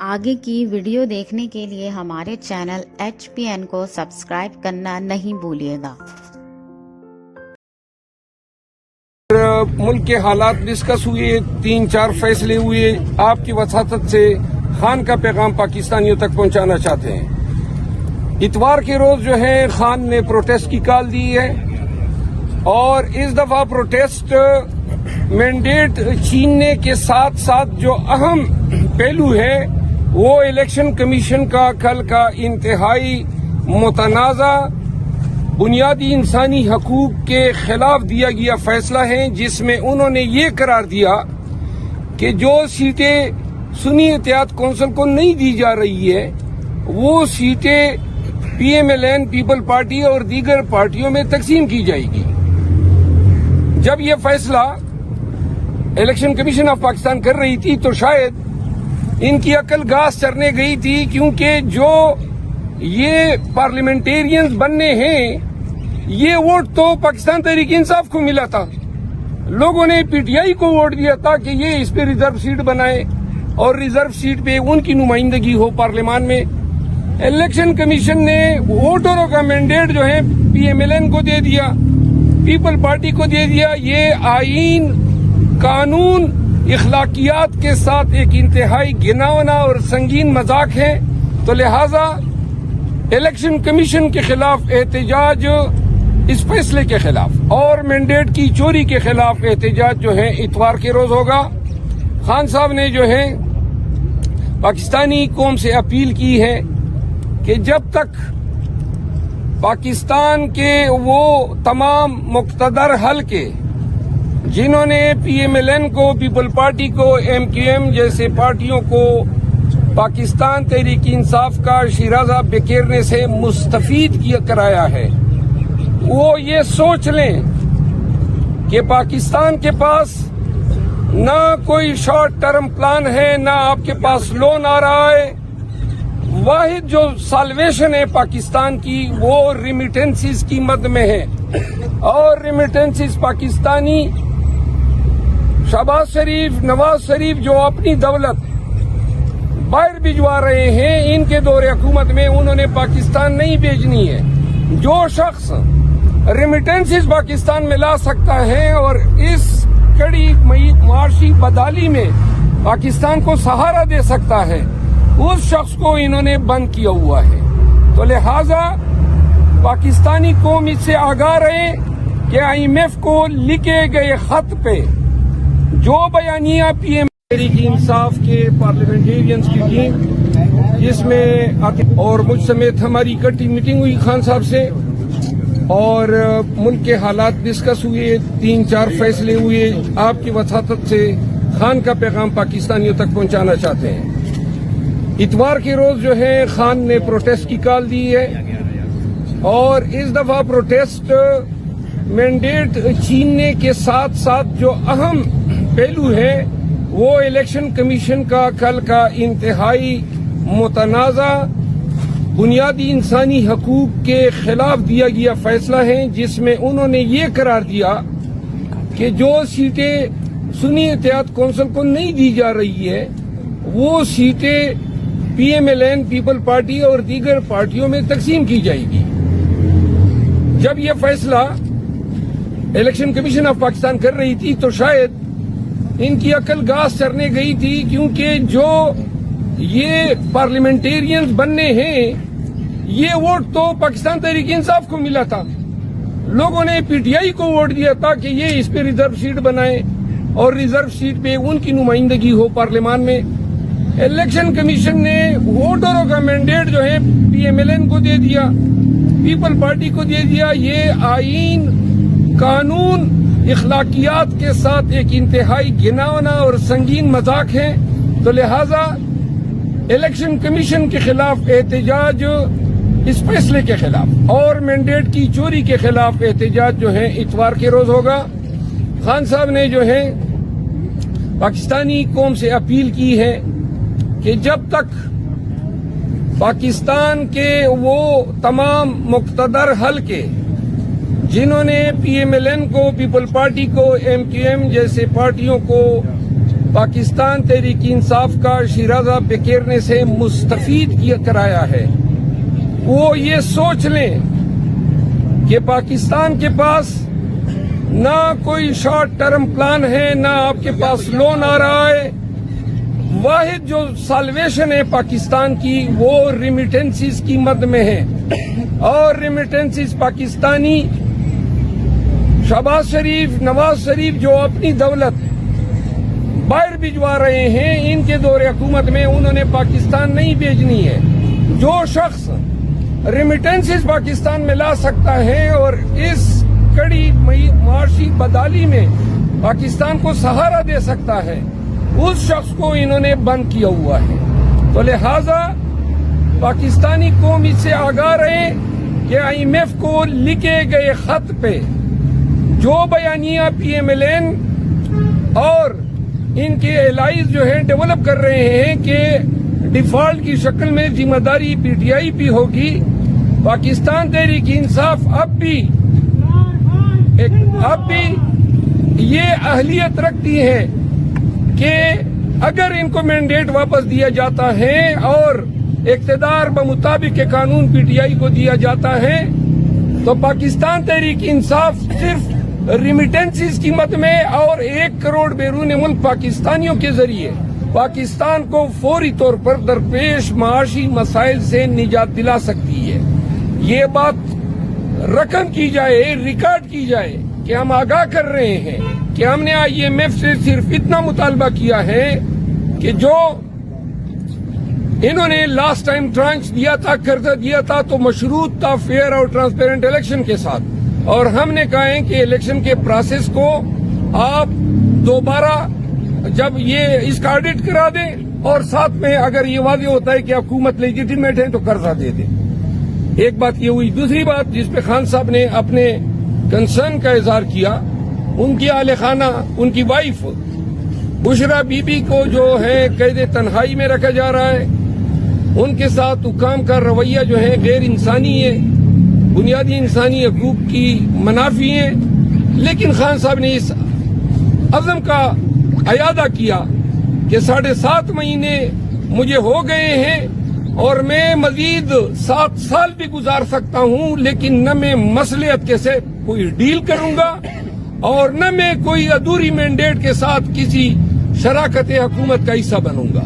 आगे की वीडियो देखने के लिए हमारे चैनल HPN को सब्सक्राइब करना नहीं भूलिएगा। मुल्क के हालात डिस्कस हुए, 3-4 फैसले हुए। आपकी वसातत से खान का पैगाम पाकिस्तानियों तक पहुंचाना चाहते हैं। इतवार के रोज जो है खान ने प्रोटेस्ट की कॉल दी है और इस दफा प्रोटेस्ट मैंडेट छीनने के साथ साथ जो अहम पहलू है वो इलेक्शन कमीशन का कल का इंतहाई मुतनाज़ा बुनियादी इंसानी हकूक के खिलाफ दिया गया फैसला है, जिसमें उन्होंने ये करार दिया कि जो सीटें सुन्नी इत्तेहाद कौंसिल को नहीं दी जा रही है वो सीटें PMLN पीपल पार्टी और दीगर पार्टियों में तकसीम की जाएगी। जब ये फैसला इलेक्शन कमीशन ऑफ पाकिस्तान कर रही थी तो शायद इनकी अकल घास चरने गई थी, क्योंकि जो ये पार्लियामेंटेरियंस बनने हैं ये वोट तो पाकिस्तान तहरीक इंसाफ को मिला था। लोगों ने PTI को वोट दिया था कि ये इस पे रिजर्व सीट बनाए और रिजर्व सीट पे उनकी नुमाइंदगी हो पार्लियामान में। इलेक्शन कमीशन ने वोटरों का मैंडेट जो है PMLN को दे दिया, पीपल पार्टी को दे दिया। ये आईन, कानून, इखलाकियात के साथ एक इंतहाई घिनौना और संगीन मजाक है। तो लिहाजा इलेक्शन कमीशन के खिलाफ एहतजाज, इस फैसले के खिलाफ और मैंडेट की चोरी के खिलाफ एहतजाज जो है इतवार के रोज होगा। खान साहब ने जो है पाकिस्तानी कौम से अपील की है कि जब तक पाकिस्तान के वो तमाम मुक़्तदर हल्के जिन्होंने PMLN को, पीपल पार्टी को, MQM जैसे पार्टियों को पाकिस्तान तहरीक इंसाफ का शिराजा बिखेरने से मुस्तफीद कराया है, वो ये सोच लें कि पाकिस्तान के पास ना कोई शॉर्ट टर्म प्लान है, ना आपके पास लोन आ रहा है। वाहिद जो साल्वेशन है पाकिस्तान की वो रिमिटेंसीज की मद में है और रिमिटेंसीज पाकिस्तानी शहबाज शरीफ, नवाज शरीफ जो अपनी दौलत बाहर भिजवा रहे हैं, इनके दौरे हुकूमत में उन्होंने पाकिस्तान नहीं भेजनी है। जो शख्स रिमिटेंसेस पाकिस्तान में ला सकता है और इस कड़ी माशी बदहाली में पाकिस्तान को सहारा दे सकता है, उस शख्स को इन्होंने बंद किया हुआ है। तो लिहाजा पाकिस्तानी कौम इससे आगाह रहे कि IMF को लिखे गए खत पे जो बयानिया PM तहरीक इंसाफ के पार्लियामेंटेरियंस की टीम, जिसमें और मुझ समेत हमारी इकट्ठी मीटिंग हुई खान साहब से और मुल्क के हालात डिस्कस हुए, 3-4 फैसले हुए। आपकी वसातत से खान का पैगाम पाकिस्तानियों तक पहुंचाना चाहते हैं। इतवार के रोज जो है खान ने प्रोटेस्ट की कॉल दी है और इस दफा प्रोटेस्ट मैंडेट छीनने के साथ साथ जो अहम पहलू है वो इलेक्शन कमीशन का कल का इंतहाई मुतनाज़ा बुनियादी इंसानी हकूक के खिलाफ दिया गया फैसला है, जिसमें उन्होंने ये करार दिया कि जो सीटें सुन्नी इत्तेहाद कौंसिल को नहीं दी जा रही है वो सीटें PMLN पीपल पार्टी और दीगर पार्टियों में तकसीम की जाएगी। जब यह फैसला इलेक्शन कमीशन ऑफ पाकिस्तान कर रही थी तो शायद इनकी अकल घास चरने गई थी, क्योंकि जो ये पार्लियामेंटेरियंस बनने हैं ये वोट तो पाकिस्तान तहरीक इंसाफ को मिला था। लोगों ने PTI को वोट दिया था कि ये इस पे रिजर्व सीट बनाए और रिजर्व सीट पे उनकी नुमाइंदगी हो पार्लियामान में। इलेक्शन कमीशन ने वोटरों का मैंडेट जो है PMLN को दे दिया, पीपल पार्टी को दे दिया। ये आईन, कानून, इखलाकियात के साथ एक इंतहाई घिनौना और संगीन मजाक है। तो लिहाजा इलेक्शन कमीशन के खिलाफ एहतजाज, इस फैसले के खिलाफ और मैंडेट की चोरी के खिलाफ एहतजाज जो है इतवार के रोज होगा। खान साहब ने जो है पाकिस्तानी कौम से अपील की है कि जब तक पाकिस्तान के वो तमाम मुक़्तदर हल्के जिन्होंने PMLN को, पीपल पार्टी को, MQM जैसे पार्टियों को پاکستان تحریک انصاف کا شیرازہ بکیرنے سے مستفید کرایا ہے، وہ یہ سوچ لیں کہ پاکستان کے پاس نہ کوئی شارٹ ٹرم پلان ہے، نہ آپ کے پاس لون آ رہا ہے. واحد جو سالویشن ہے پاکستان کی وہ ریمیٹنسز کی مد میں ہے، اور ریمیٹنسز پاکستانی شہباز شریف، نواز شریف جو اپنی دولت باہر بھجوا رہے ہیں، ان کے دور حکومت میں انہوں نے پاکستان نہیں بھیجنی ہے. جو شخص ریمیٹنسز پاکستان میں لا سکتا ہے اور اس کڑی معاشی بدحالی میں پاکستان کو سہارا دے سکتا ہے، اس شخص کو انہوں نے بند کیا ہوا ہے. تو لہذا پاکستانی قوم اس سے آگاہ رہے کہ IMF کو لکھے گئے خط پہ جو بیانیہ PMLN اور ان کے الائز جو ہیں ڈیولپ کر رہے ہیں کہ ڈیفالٹ کی شکل میں ذمہ داری PTI پہ ہوگی، پاکستان تحریک انصاف اب بھی یہ اہلیت رکھتی ہے کہ اگر ان کو مینڈیٹ واپس دیا جاتا ہے اور اقتدار بمطابق قانون PTI کو دیا جاتا ہے تو پاکستان تحریک انصاف صرف ریمیٹنسز کی مد میں اور 1 کروڑ بیرون ملک پاکستانیوں کے ذریعے پاکستان کو فوری طور پر درپیش معاشی مسائل سے نجات دلا سکتی ہے. یہ بات رقم کی جائے، ریکارڈ کی جائے کہ ہم آگاہ کر رہے ہیں کہ ہم نے IMF سے صرف اتنا مطالبہ کیا ہے کہ جو انہوں نے لاسٹ ٹائم ٹرانچ دیا تھا، قرضہ دیا تھا، تو مشروط تھا فیئر اور ٹرانسپیرنٹ الیکشن کے ساتھ، اور ہم نے کہا ہے کہ الیکشن کے پروسیس کو آپ دوبارہ جب یہ اس کا آڈٹ کرا دیں اور ساتھ میں اگر یہ واضح ہوتا ہے کہ حکومت لیجیٹیمیٹ ہے تو قرضہ دے دیں. ایک بات یہ ہوئی. دوسری بات جس پہ خان صاحب نے اپنے کنسرن کا اظہار کیا، ان کی اہل خانہ، ان کی وائف بشرا بی بی کو جو ہے قید تنہائی میں رکھا جا رہا ہے، ان کے ساتھ حکام کا رویہ جو ہے غیر انسانی ہے، بنیادی انسانی حقوق کی منافی ہیں. لیکن خان صاحب نے اس عزم کا اعادہ کیا کہ 7.5 مہینے مجھے ہو گئے ہیں اور میں مزید 7 سال بھی گزار سکتا ہوں، لیکن نہ میں مصلحت کے سے کوئی ڈیل کروں گا اور نہ میں کوئی ادھوری مینڈیٹ کے ساتھ کسی شراکت حکومت کا حصہ بنوں گا.